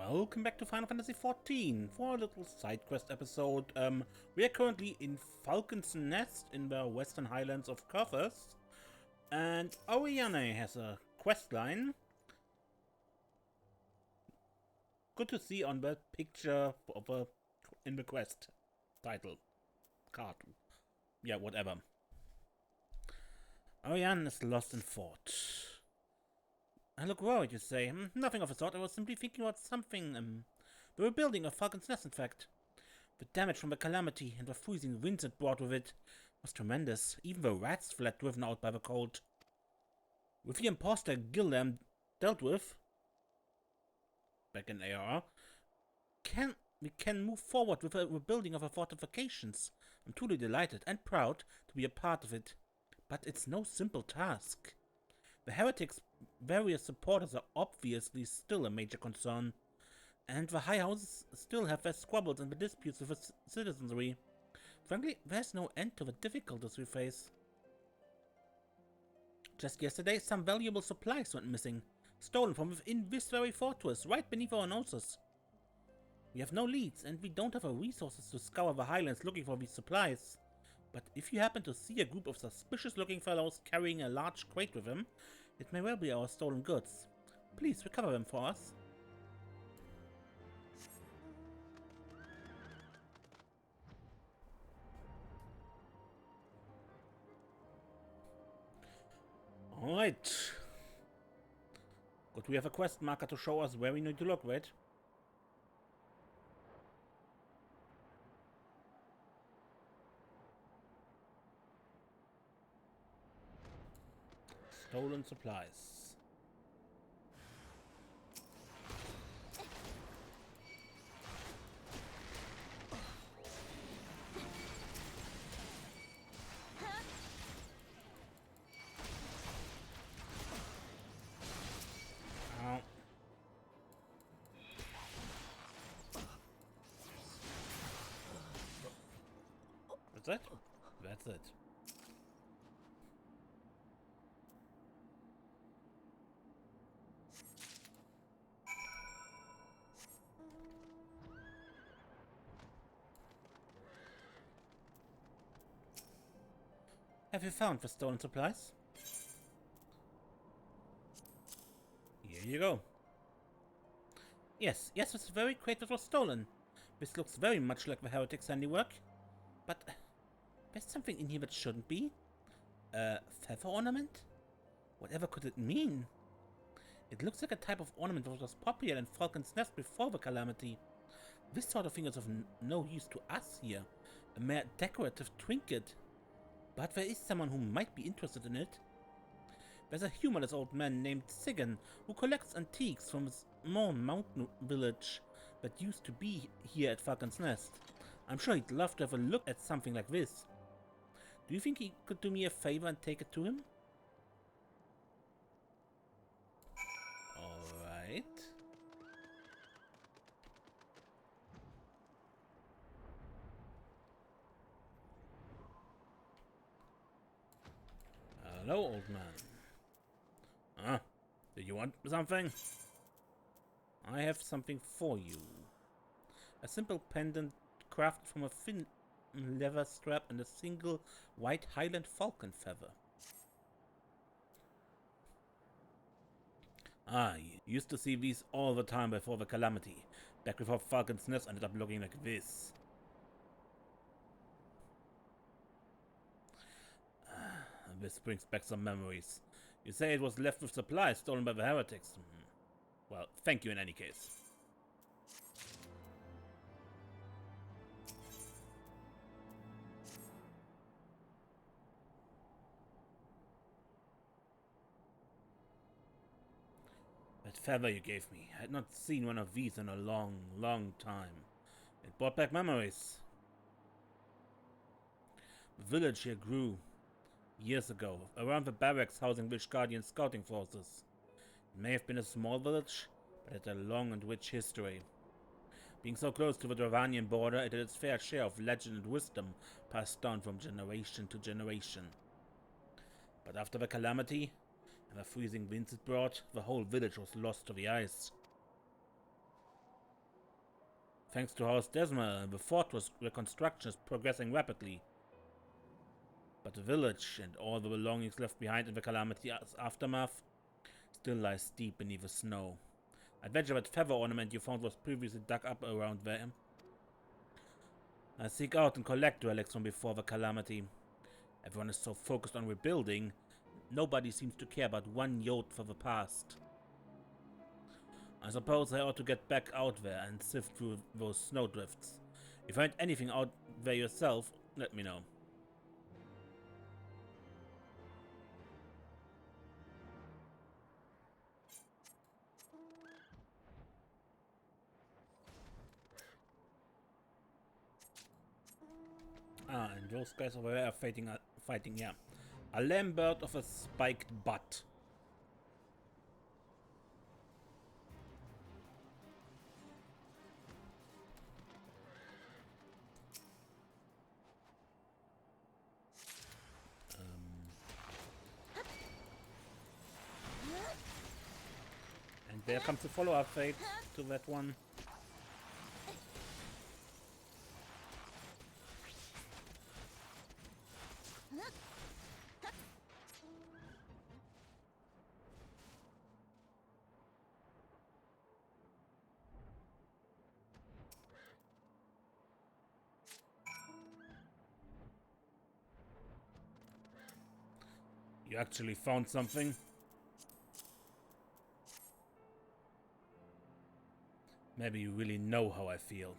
Welcome back to Final Fantasy XIV for a little side quest episode. We are currently in Falcon's Nest in the western highlands of XIV, and Oriane has a quest line. Good to see on the picture of in the quest title card. Yeah, whatever. Oriane is lost in fort. I look worried, you say. Nothing of the sort. I was simply thinking about something. The rebuilding of Falcon's Nest, in fact. The damage from the Calamity and the freezing winds it brought with it was tremendous. Even the rats fled driven out by the cold. With the imposter Gilliam dealt with back in AR, we can move forward with the rebuilding of the fortifications. I'm truly delighted and proud to be a part of it. But it's no simple task. The heretics' various supporters are obviously still a major concern, and the high houses still have their squabbles and the disputes with the citizenry. Frankly, there's no end to the difficulties we face. Just yesterday, some valuable supplies went missing, stolen from within this very fortress, right beneath our noses. We have no leads, and we don't have the resources to scour the highlands looking for these supplies. But if you happen to see a group of suspicious-looking fellows carrying a large crate with them, it may well be our stolen goods. Please recover them for us. Alright. Good, we have a quest marker to show us where we need to look, right? Stolen supplies. Ow. What's that? That's it. Have you found the stolen supplies? Here you go. Yes, it's the very crate that was stolen. This looks very much like the heretic's handiwork. But there's something in here that shouldn't be. A feather ornament? Whatever could it mean? It looks like a type of ornament that was popular in Falcon's Nest before the Calamity. This sort of thing is of no use to us here. A mere decorative trinket. But there is someone who might be interested in it. There's a humorless old man named Sigan who collects antiques from a small mountain village that used to be here at Falcon's Nest. I'm sure he'd love to have a look at something like this. Do you think he could do me a favor and take it to him? Alright. Hello, old man. Did you want something? I have something for you. A simple pendant crafted from a thin leather strap and a single white Highland falcon feather. You used to see these all the time before the Calamity, back before Falcon's Nest ended up looking like this. This brings back some memories. You say it was left with supplies stolen by the heretics. Well, thank you in any case. That feather you gave me, I had not seen one of these in a long time. It brought back memories. The village here grew years ago, around the barracks housing the Ishgardian scouting forces. It may have been a small village, but it had a long and rich history. Being so close to the Dravanian border, it had its fair share of legend and wisdom passed down from generation to generation. But after the Calamity, and the freezing winds it brought, the whole village was lost to the ice. Thanks to House Desma, the fortress reconstruction is progressing rapidly. But the village and all the belongings left behind in the Calamity's aftermath still lies deep beneath the snow. I venture that feather ornament you found was previously dug up around there. I seek out and collect relics from before the Calamity. Everyone is so focused on rebuilding, nobody seems to care about one jot for the past. I suppose I ought to get back out there and sift through those snowdrifts. If you find anything out there yourself, let me know. Ah, and those guys over there are fighting, yeah. A lambert of a spiked butt. And there comes the follow-up fate to that one. You actually found something? Maybe you really know how I feel.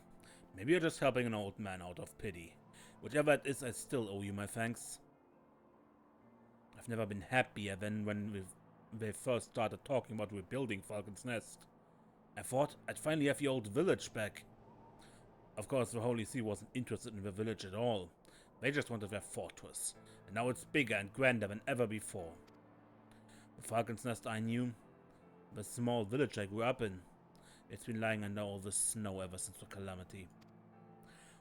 Maybe you're just helping an old man out of pity. Whichever it is, I still owe you my thanks. I've never been happier than when they first started talking about rebuilding Falcon's Nest. I thought I'd finally have the old village back. Of course, the Holy See wasn't interested in the village at all. They just wanted their fortress, and now it's bigger and grander than ever before. The Falcon's Nest I knew, the small village I grew up in, it's been lying under all the snow ever since the Calamity.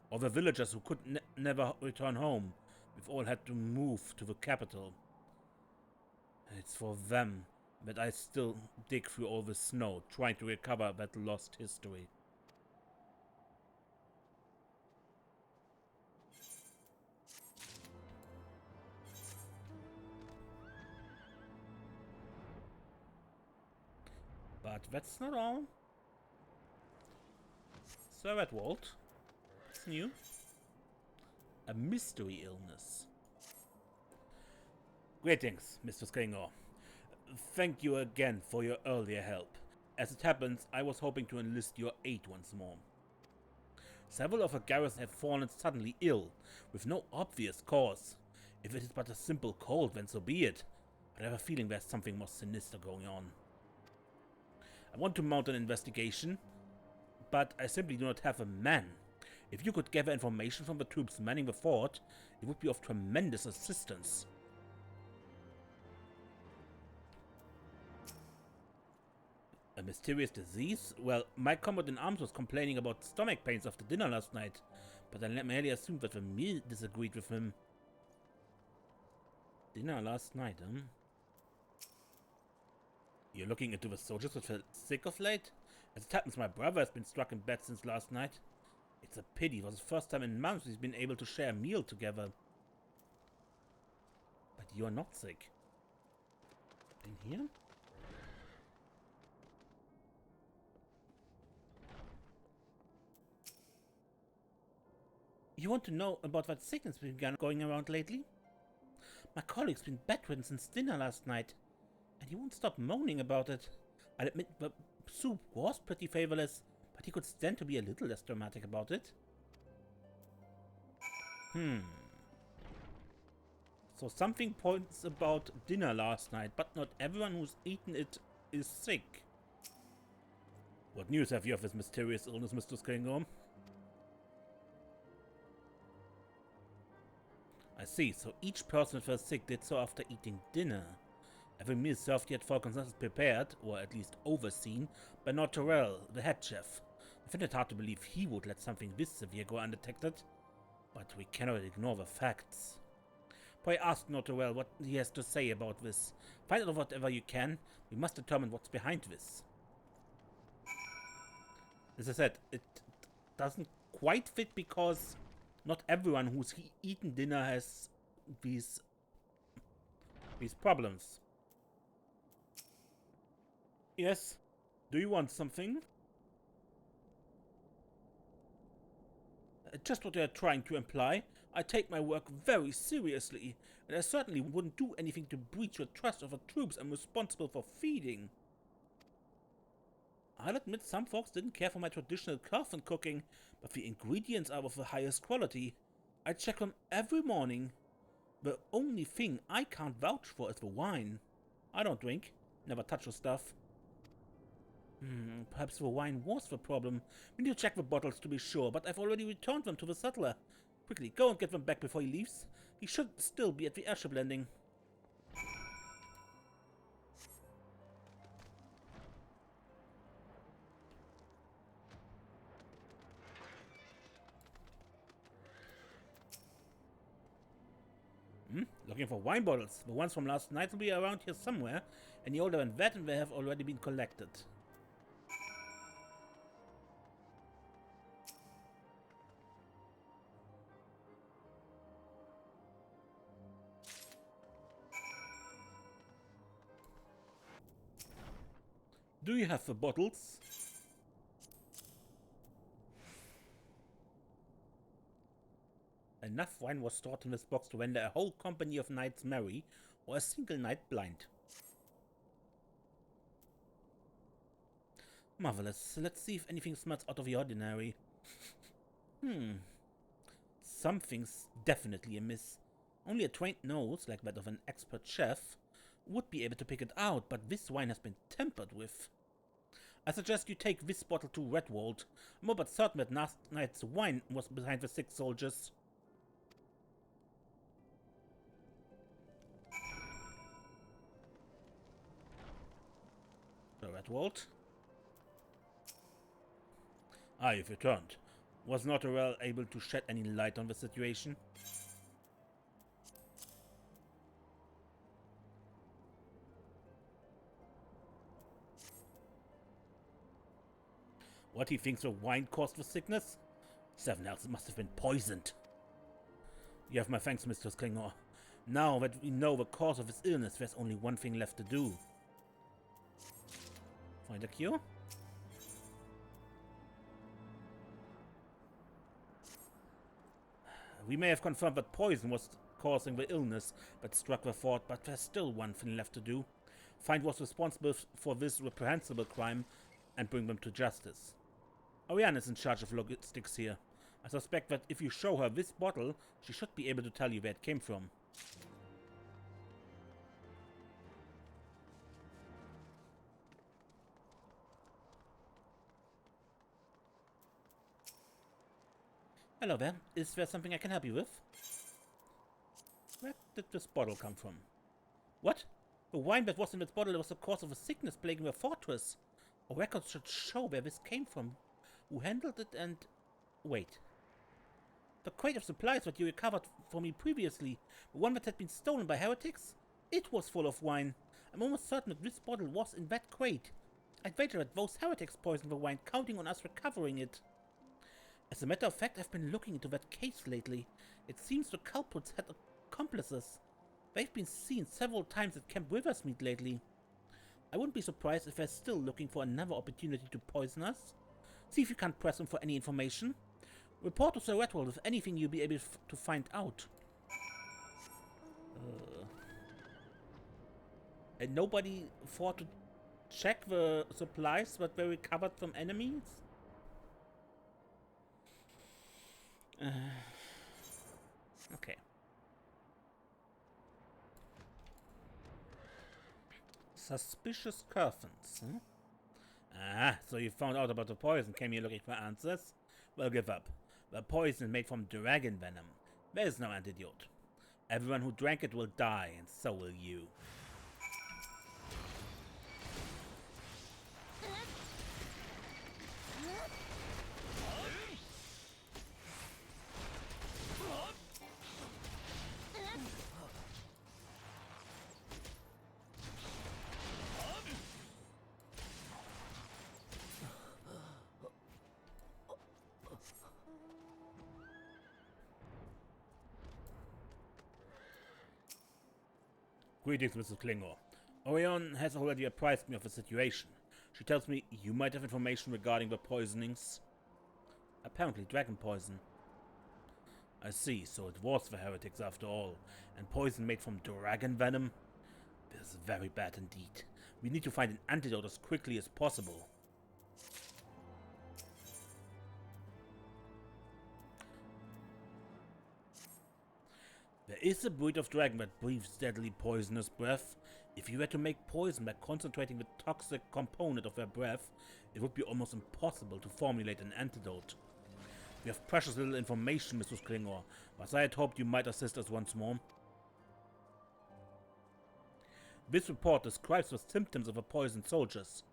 All the villagers who could never return home, we've all had to move to the capital. It's for them that I still dig through all the snow, trying to recover that lost history. But that's not all. Sir Edwald, it's new. A mystery illness. Greetings, Mr. Skingor. Thank you again for your earlier help. As it happens, I was hoping to enlist your aid once more. Several of the garrison have fallen suddenly ill, with no obvious cause. If it is but a simple cold, then so be it. But I have a feeling there's something more sinister going on. I want to mount an investigation, but I simply do not have a man. If you could gather information from the troops manning the fort, it would be of tremendous assistance. A mysterious disease? Well, my comrade in arms was complaining about stomach pains after dinner last night, but I merely assumed that the meal disagreed with him. Dinner last night, huh? You're looking into the soldiers who felt sick of late? As it happens, my brother has been struck in bed since last night. It's a pity. It was the first time in months we've been able to share a meal together. But you're not sick. In here? You want to know about what sickness we've got going around lately? My colleague's been bedridden since dinner last night, and he won't stop moaning about it. I'll admit the soup was pretty flavorless, but he could stand to be a little less dramatic about it. So something points about dinner last night, but not everyone who's eaten it is sick. What news have you of this mysterious illness, Mr. Skingorm? I see, so each person who fell sick did so after eating dinner. Every meal served here at Falcon's Nest is prepared, or at least overseen, by Nortorell, the head chef. I find it hard to believe he would let something this severe go undetected, but we cannot ignore the facts. Pray ask Nortorell what he has to say about this. Find out whatever you can. We must determine what's behind this. As I said, doesn't quite fit because not everyone who's eaten dinner has these problems. Yes. Do you want something? Just what you're trying to imply. I take my work very seriously, and I certainly wouldn't do anything to breach the trust of the troops I'm responsible for feeding. I'll admit some folks didn't care for my traditional Falcon cooking, but the ingredients are of the highest quality. I check them every morning. The only thing I can't vouch for is the wine. I don't drink, never touch the stuff. Perhaps the wine was the problem. We need to check the bottles to be sure, but I've already returned them to the sutler. Quickly, go and get them back before he leaves. He should still be at the airship landing. Looking for wine bottles. The ones from last night will be around here somewhere. Any older than that, and they have already been collected. Do you have the bottles? Enough wine was stored in this box to render a whole company of knights merry, or a single knight blind. Marvelous. Let's see if anything smells out of the ordinary. Something's definitely amiss. Only a trained nose, like that of an expert chef, would be able to pick it out, but this wine has been tampered with. I suggest you take this bottle to Redwald. I'm about certain that last night's wine was behind the sick soldiers. So, Redwald. Ah, you've returned. Was not well able to shed any light on the situation. What, he thinks the wine caused the sickness? 7 else, it must have been poisoned. You have my thanks, Mistress Klingor. Now that we know the cause of his illness, there's only one thing left to do. Find a cure? We may have confirmed that poison was causing the illness that struck the fort, but there's still one thing left to do. Find what's responsible for this reprehensible crime and bring them to justice. Oriana is in charge of logistics here. I suspect that if you show her this bottle, she should be able to tell you where it came from. Hello there. Is there something I can help you with? Where did this bottle come from? What? The wine that was in this bottle was the cause of a sickness plaguing the fortress. A record should show where this came from. Who handled it and... Wait. The crate of supplies that you recovered for me previously, the one that had been stolen by heretics? It was full of wine. I'm almost certain that this bottle was in that crate. I'd wager that those heretics poisoned the wine, counting on us recovering it. As a matter of fact, I've been looking into that case lately. It seems the culprits had accomplices. They've been seen several times at Camp Riversmeet lately. I wouldn't be surprised if they're still looking for another opportunity to poison us. See if you can't press them for any information. Report to Sir Redwald with anything you'll be able to find out. And nobody thought to check the supplies that were recovered from enemies? Okay. Suspicious coffins, huh? Ah, so you found out about the poison, came here looking for answers? Well, give up. The poison is made from dragon venom. There is no antidote. Everyone who drank it will die, and so will you. Greetings, Mrs. Klingor. Orion has already apprised me of the situation. She tells me you might have information regarding the poisonings. Apparently dragon poison. I see, so it was the heretics after all, and poison made from dragon venom? This is very bad indeed. We need to find an antidote as quickly as possible. There is a breed of dragon that breathes deadly poisonous breath. If you were to make poison by concentrating the toxic component of their breath, it would be almost impossible to formulate an antidote. We have precious little information, Mrs. Klingor, but I had hoped you might assist us once more. This report describes the symptoms of the poisoned soldiers.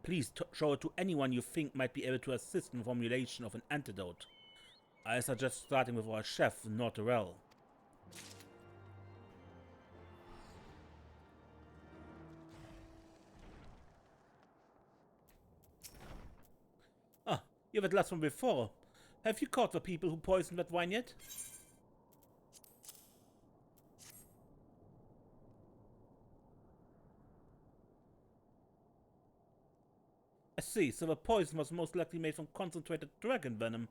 Please show it to anyone you think might be able to assist in the formulation of an antidote. I suggest starting with our chef, Norterel. Ah, you have at last from before. Have you caught the people who poisoned that wine yet? I see, so the poison was most likely made from concentrated dragon venom.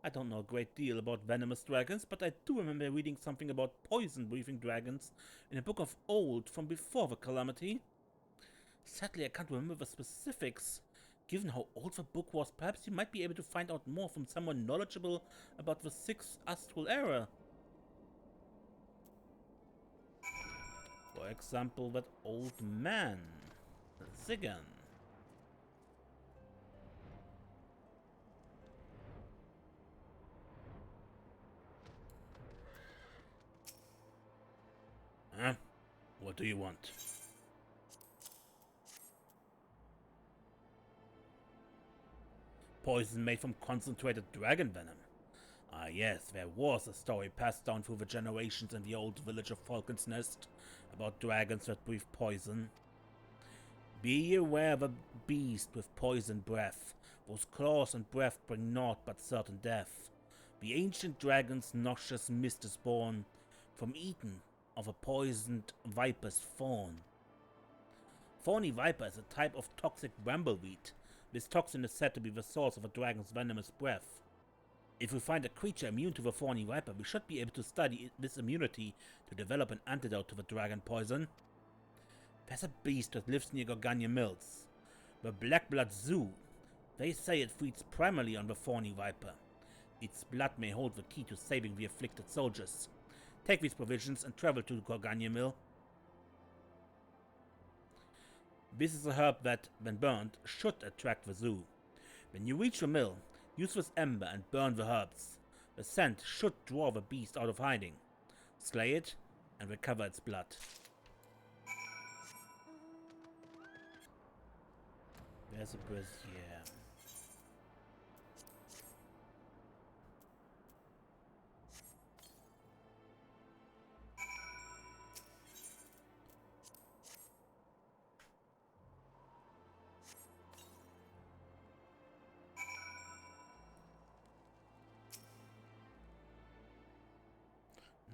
I don't know a great deal about venomous dragons, but I do remember reading something about poison-breathing dragons in a book of old from before the Calamity. Sadly, I can't remember the specifics. Given how old the book was, perhaps you might be able to find out more from someone knowledgeable about the 6th Astral Era. For example, that old man, Zigan. Huh? What do you want? Poison made from concentrated dragon venom. Ah yes, there was a story passed down through the generations in the old village of Falcon's Nest about dragons that breathe poison. Be aware of a beast with poison breath. Those claws and breath bring naught but certain death. The ancient dragon's noxious mist is born from eating of a poisoned viper's fawn. Thorny viper is a type of toxic brambleweed. This toxin is said to be the source of a dragon's venomous breath. If we find a creature immune to the thorny viper, we should be able to study this immunity to develop an antidote to the dragon poison. There's a beast that lives near Gorgania Mills, the Blackblood Zoo. They say it feeds primarily on the thorny viper. Its blood may hold the key to saving the afflicted soldiers. Take these provisions and travel to Gorgania Mill. This is a herb that, when burned, should attract the zoo. When you reach the mill, use this ember and burn the herbs. The scent should draw the beast out of hiding. Slay it and recover its blood. There's a brazier.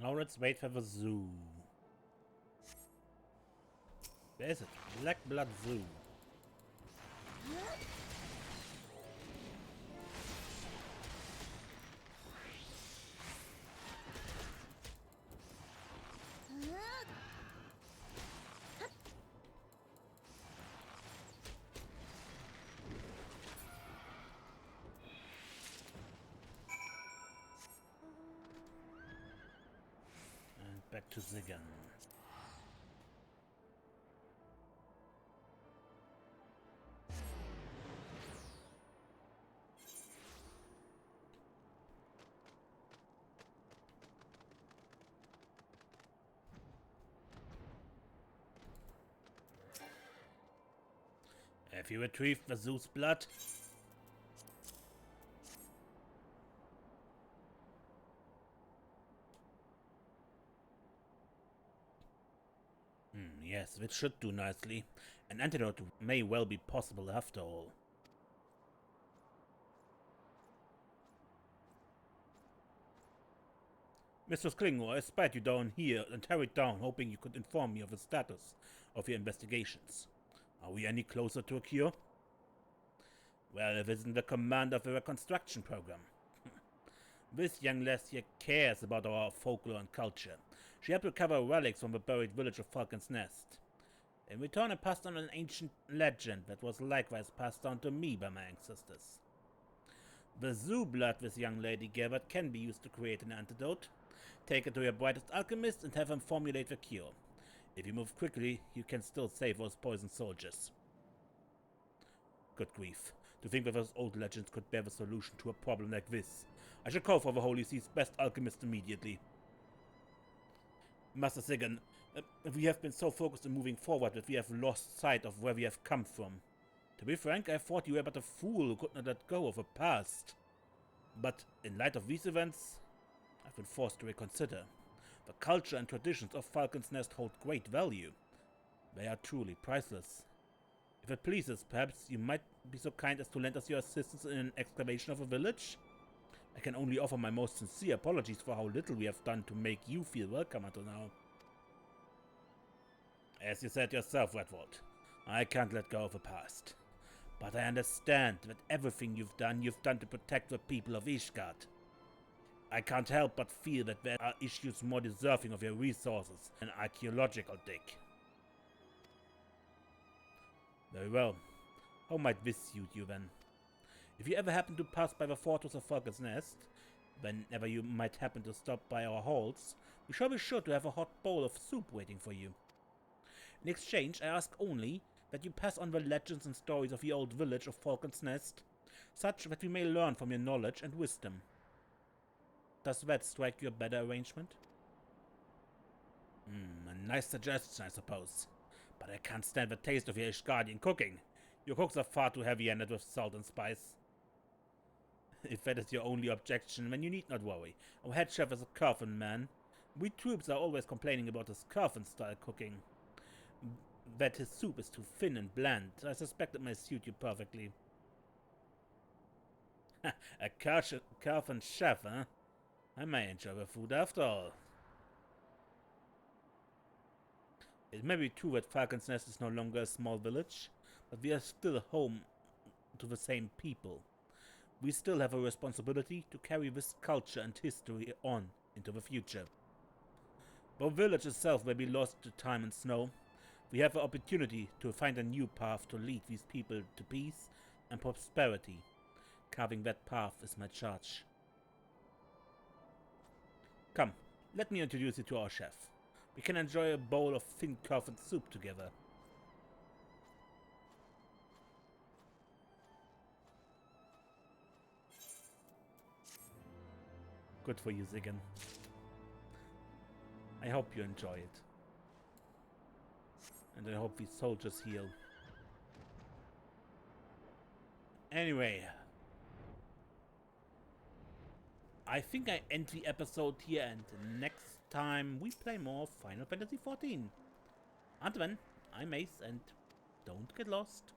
Now let's wait for the zoo. There's it, Blackblood Zoo. And back to Zigan. Have you retrieved the zoo's blood? Yes, it should do nicely. An antidote may well be possible after all. Mistress Klingor, I spied you down here and hurried down, hoping you could inform me of the status of your investigations. Are we any closer to a cure? Well, if it's in the command of the reconstruction program. This young lass here cares about our folklore and culture. She helped recover relics from the buried village of Falcon's Nest. In return, I passed on an ancient legend that was likewise passed on to me by my ancestors. The zoo blood this young lady gathered can be used to create an antidote. Take it to your brightest alchemist and have him formulate the cure. If you move quickly, you can still save those poisoned soldiers. Good grief. To think that those old legends could bear the solution to a problem like this. I should call for the Holy See's best alchemist immediately. Master Sigurd, we have been so focused on moving forward that we have lost sight of where we have come from. To be frank, I thought you were but a fool who could not let go of the past. But in light of these events, I've been forced to reconsider. The culture and traditions of Falcon's Nest hold great value. They are truly priceless. If it pleases, perhaps you might be so kind as to lend us your assistance in an excavation of a village? I can only offer my most sincere apologies for how little we have done to make you feel welcome until now. As you said yourself, Redwood, I can't let go of the past. But I understand that everything you've done to protect the people of Ishgard. I can't help but feel that there are issues more deserving of your resources than an archaeological dig. Very well. How might this suit you then? If you ever happen to pass by the fortress of Falcon's Nest, whenever you might happen to stop by our halls, we shall be sure to have a hot bowl of soup waiting for you. In exchange, I ask only that you pass on the legends and stories of the old village of Falcon's Nest, such that we may learn from your knowledge and wisdom. Does that strike you a better arrangement? A nice suggestion, I suppose. But I can't stand the taste of your Ishgardian cooking. Your cooks are far too heavy-handed with salt and spice. If that is your only objection, then you need not worry. Our head chef is a Curfin man. We troops are always complaining about his Curfin-style cooking. That his soup is too thin and bland. I suspect it might suit you perfectly. A Curfin chef, huh? I may enjoy the food after all. It may be true that Falcon's Nest is no longer a small village, but we are still home to the same people. We still have a responsibility to carry this culture and history on into the future. Though the village itself may be lost to time and snow, we have the opportunity to find a new path to lead these people to peace and prosperity. Carving that path is my charge. Come, let me introduce you to our chef. We can enjoy a bowl of thin Curfin soup together. Good for you, Sigurd. I hope you enjoy it. And I hope these soldiers heal. Anyway, I think I end the episode here, and next time we play more Final Fantasy XIV. Until then, I'm Ace, and don't get lost.